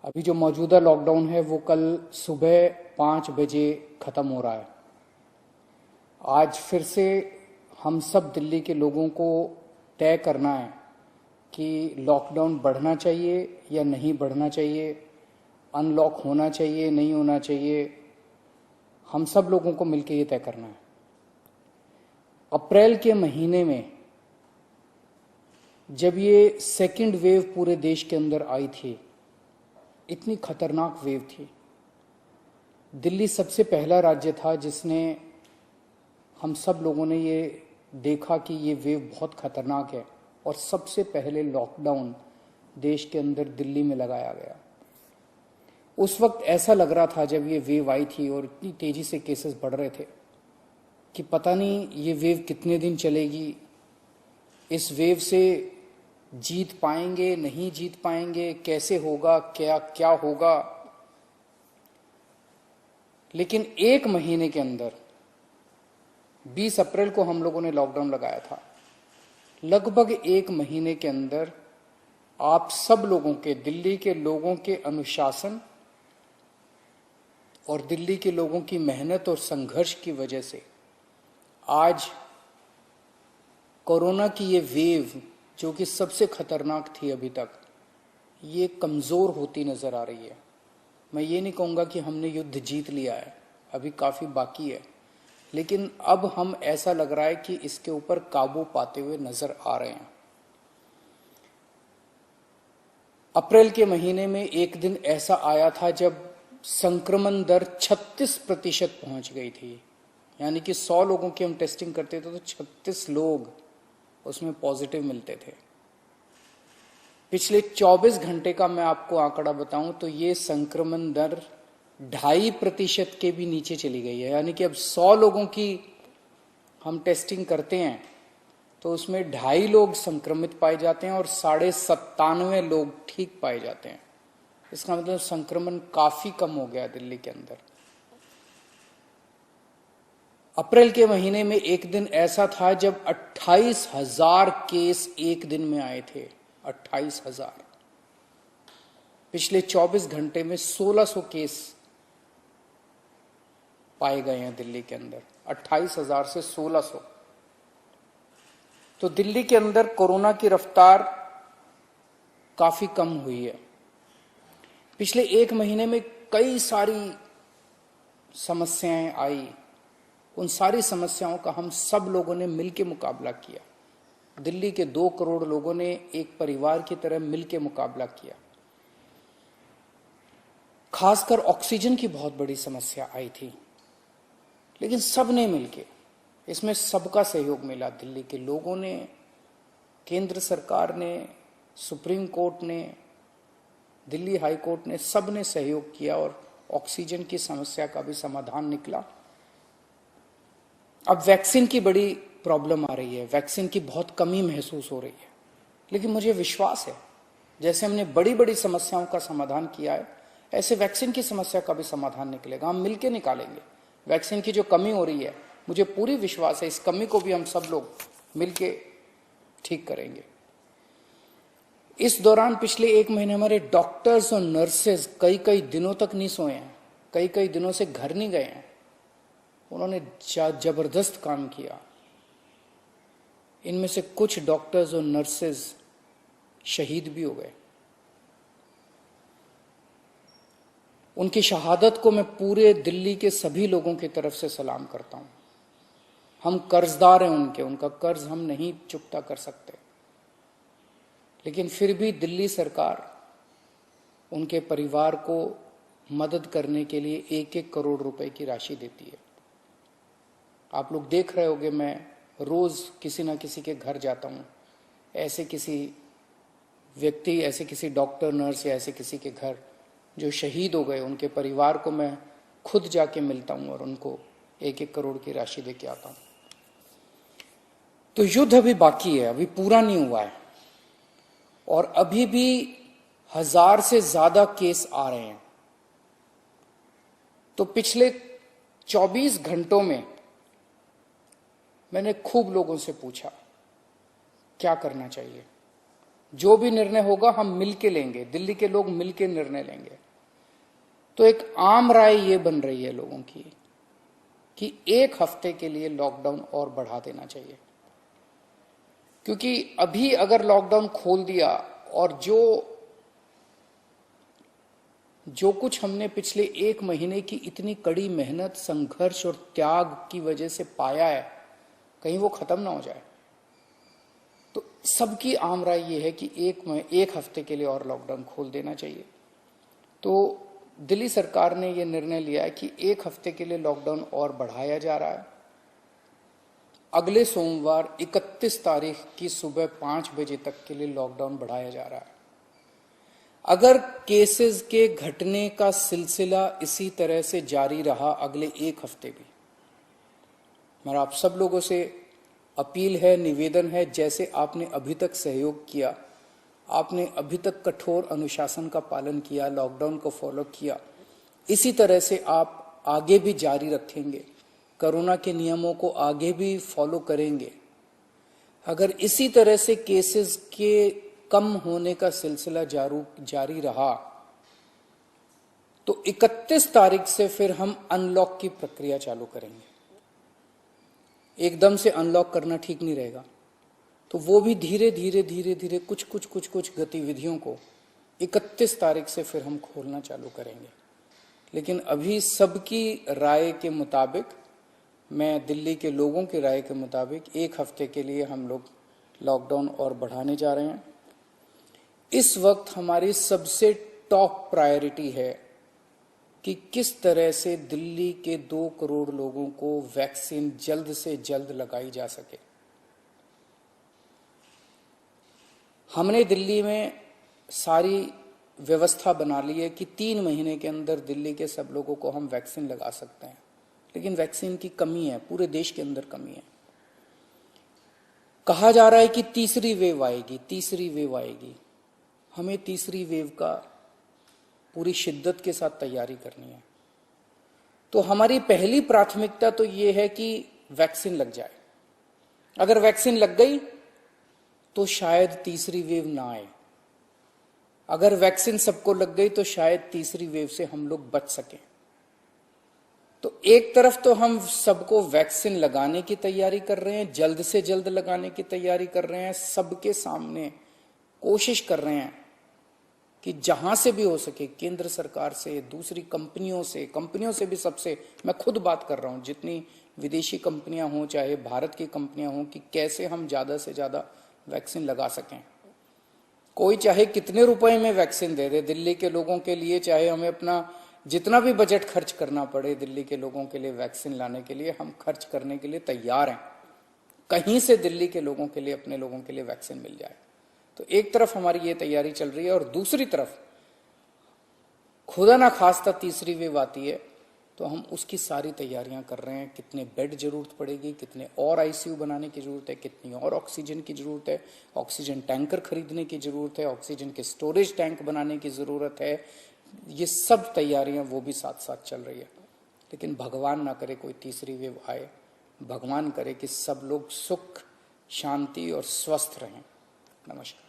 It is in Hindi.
अभी जो मौजूदा लॉकडाउन है वो कल सुबह 5 बजे खत्म हो रहा है। आज फिर से हम सब दिल्ली के लोगों को तय करना है कि लॉकडाउन बढ़ना चाहिए या नहीं बढ़ना चाहिए, अनलॉक होना चाहिए नहीं होना चाहिए। हम सब लोगों को मिलकर ये तय करना है। अप्रैल के महीने में जब ये सेकंड वेव पूरे देश के अंदर आई थी, इतनी खतरनाक वेव थी। दिल्ली सबसे पहला राज्य था जिसने, हम सब लोगों ने ये देखा कि ये वेव बहुत खतरनाक है और सबसे पहले लॉकडाउन देश के अंदर दिल्ली में लगाया गया। उस वक्त ऐसा लग रहा था जब ये वेव आई थी और इतनी तेजी से केसेस बढ़ रहे थे कि पता नहीं ये वेव कितने दिन चलेगी, इस वेव से जीत पाएंगे नहीं जीत पाएंगे, कैसे होगा, क्या क्या होगा। लेकिन एक महीने के अंदर 20 अप्रैल को हम लोगों ने लॉकडाउन लगाया था। लगभग एक महीने के अंदर आप सब लोगों के, दिल्ली के लोगों के अनुशासन और दिल्ली के लोगों की मेहनत और संघर्ष की वजह से आज कोरोना की ये वेव, जो कि सबसे खतरनाक थी अभी तक, ये कमजोर होती नजर आ रही है। मैं ये नहीं कहूंगा कि हमने युद्ध जीत लिया है, अभी काफी बाकी है, लेकिन अब हम, ऐसा लग रहा है कि इसके ऊपर काबू पाते हुए नजर आ रहे हैं। अप्रैल के महीने में एक दिन ऐसा आया था जब संक्रमण दर 36% पहुंच गई थी। यानी कि 100 लोगों की हम टेस्टिंग करते थे तो 36 लोग उसमें पॉजिटिव मिलते थे। पिछले 24 घंटे का मैं आपको आंकड़ा बताऊं तो ये संक्रमण दर 2.5% के भी नीचे चली गई है। यानी कि अब 100 लोगों की हम टेस्टिंग करते हैं तो उसमें 2.5 लोग संक्रमित पाए जाते हैं और 97.5 लोग ठीक पाए जाते हैं। इसका मतलब संक्रमण काफी कम हो गया दिल्ली के अंदर। अप्रैल के महीने में एक दिन ऐसा था जब 28,000 केस एक दिन में आए थे। 28,000। पिछले 24 घंटे में 1600 केस पाए गए हैं दिल्ली के अंदर। 28,000 से 1600। तो दिल्ली के अंदर कोरोना की रफ्तार काफी कम हुई है। पिछले एक महीने में कई सारी समस्याएं आई। उन सारी समस्याओं का हम सब लोगों ने मिलकर मुकाबला किया। दिल्ली के 2 करोड़ लोगों ने एक परिवार की तरह मिलकर मुकाबला किया। खासकर ऑक्सीजन की बहुत बड़ी समस्या आई थी, लेकिन सब ने मिलकर, इसमें सबका सहयोग मिला। दिल्ली के लोगों ने, केंद्र सरकार ने, सुप्रीम कोर्ट ने, दिल्ली हाई कोर्ट ने, सब ने सहयोग किया और ऑक्सीजन की समस्या का भी समाधान निकला। अब वैक्सीन की बड़ी प्रॉब्लम आ रही है, वैक्सीन की बहुत कमी महसूस हो रही है, लेकिन मुझे विश्वास है जैसे हमने बड़ी बड़ी समस्याओं का समाधान किया है, ऐसे वैक्सीन की समस्या का भी समाधान निकलेगा। हम मिलकर निकालेंगे। वैक्सीन की जो कमी हो रही है, मुझे पूरी विश्वास है इस कमी को भी हम सब लोग मिलकर ठीक करेंगे। इस दौरान पिछले एक महीने हमारे डॉक्टर्स और नर्सेज कई कई दिनों तक नहीं सोए हैं, कई कई दिनों से घर नहीं गए हैं। उन्होंने जबरदस्त काम किया। इनमें से कुछ डॉक्टर्स और नर्सेज शहीद भी हो गए। उनकी शहादत को मैं पूरे दिल्ली के सभी लोगों की तरफ से सलाम करता हूं। हम कर्जदार हैं उनके, उनका कर्ज हम नहीं चुकता कर सकते, लेकिन फिर भी दिल्ली सरकार उनके परिवार को मदद करने के लिए 1-1 करोड़ रुपए की राशि देती है। आप लोग देख रहे होंगे, मैं रोज किसी ना किसी के घर जाता हूं, ऐसे किसी व्यक्ति, ऐसे किसी डॉक्टर, नर्स या ऐसे किसी के घर जो शहीद हो गए, उनके परिवार को मैं खुद जाके मिलता हूं और उनको 1-1 करोड़ की राशि देके आता हूं। तो युद्ध अभी बाकी है, अभी पूरा नहीं हुआ है और अभी भी 1000 से ज्यादा केस आ रहे हैं। तो पिछले 24 घंटों में मैंने खूब लोगों से पूछा क्या करना चाहिए। जो भी निर्णय होगा हम मिलके लेंगे, दिल्ली के लोग मिलके निर्णय लेंगे। तो एक आम राय ये बन रही है लोगों की कि 1 हफ्ते के लिए लॉकडाउन और बढ़ा देना चाहिए, क्योंकि अभी अगर लॉकडाउन खोल दिया और जो कुछ हमने पिछले 1 महीने की इतनी कड़ी मेहनत, संघर्ष और त्याग की वजह से पाया है, कहीं वो खत्म ना हो जाए। तो सबकी आम राय ये है कि 1 हफ्ते के लिए और लॉकडाउन खोल देना चाहिए। तो दिल्ली सरकार ने ये निर्णय लिया है कि 1 हफ्ते के लिए लॉकडाउन और बढ़ाया जा रहा है। अगले सोमवार 31 तारीख की सुबह 5 बजे तक के लिए लॉकडाउन बढ़ाया जा रहा है। अगर केसेस के घटने का सिलसिला इसी तरह से जारी रहा अगले 1 हफ्ते भी, मेरा आप सब लोगों से अपील है, निवेदन है, जैसे आपने अभी तक सहयोग किया, आपने अभी तक कठोर अनुशासन का पालन किया, लॉकडाउन को फॉलो किया, इसी तरह से आप आगे भी जारी रखेंगे, कोरोना के नियमों को आगे भी फॉलो करेंगे। अगर इसी तरह से केसेस के कम होने का सिलसिला जारी रहा तो 31 तारीख से फिर हम अनलॉक की प्रक्रिया चालू करेंगे। एकदम से अनलॉक करना ठीक नहीं रहेगा, तो वो भी धीरे धीरे कुछ गतिविधियों को 31 तारीख से फिर हम खोलना चालू करेंगे। लेकिन अभी सबकी राय के मुताबिक, मैं दिल्ली के लोगों की राय के मुताबिक 1 हफ्ते के लिए हम लोग लॉकडाउन और बढ़ाने जा रहे हैं। इस वक्त हमारी सबसे टॉप प्रायोरिटी है कि किस तरह से दिल्ली के 2 करोड़ लोगों को वैक्सीन जल्द से जल्द लगाई जा सके। हमने दिल्ली में सारी व्यवस्था बना ली है कि 3 महीने के अंदर दिल्ली के सब लोगों को हम वैक्सीन लगा सकते हैं, लेकिन वैक्सीन की कमी है, पूरे देश के अंदर कमी है। कहा जा रहा है कि तीसरी वेव आएगी। हमें तीसरी वेव का पूरी शिद्दत के साथ तैयारी करनी है। तो हमारी पहली प्राथमिकता तो ये है कि वैक्सीन लग जाए। अगर वैक्सीन लग गई तो शायद तीसरी वेव ना आए। अगर वैक्सीन सबको लग गई तो शायद तीसरी वेव से हम लोग बच सकें। तो एक तरफ तो हम सबको वैक्सीन लगाने की तैयारी कर रहे हैं, जल्द से जल्द लगाने की तैयारी कर रहे हैं, सबके सामने कोशिश कर रहे हैं कि जहां से भी हो सके, केंद्र सरकार से, दूसरी कंपनियों से भी, सबसे मैं खुद बात कर रहा हूं, जितनी विदेशी कंपनियां हों चाहे भारत की कंपनियां हों, कि कैसे हम ज्यादा से ज्यादा वैक्सीन लगा सकें। कोई चाहे कितने रुपए में वैक्सीन दे दे दिल्ली के लोगों के लिए, चाहे हमें अपना जितना भी बजट खर्च करना पड़े दिल्ली के लोगों के लिए वैक्सीन लाने के लिए, हम खर्च करने के लिए तैयार हैं। कहीं से दिल्ली के लोगों के लिए, अपने लोगों के लिए वैक्सीन मिल जाए। तो एक तरफ हमारी ये तैयारी चल रही है और दूसरी तरफ खुदा ना खास्ता तीसरी वेव आती है तो हम उसकी सारी तैयारियां कर रहे हैं। कितने बेड जरूरत पड़ेगी, कितने और आईसीयू बनाने की जरूरत है, कितनी और ऑक्सीजन की जरूरत है, ऑक्सीजन टैंकर खरीदने की जरूरत है, ऑक्सीजन के स्टोरेज टैंक बनाने की जरूरत है। ये सब तैयारियां वो भी साथ साथ चल रही है। लेकिन भगवान ना करे कोई तीसरी वेव आए, भगवान करे कि सब लोग सुख, शांति और स्वस्थ रहें। नमस्कार।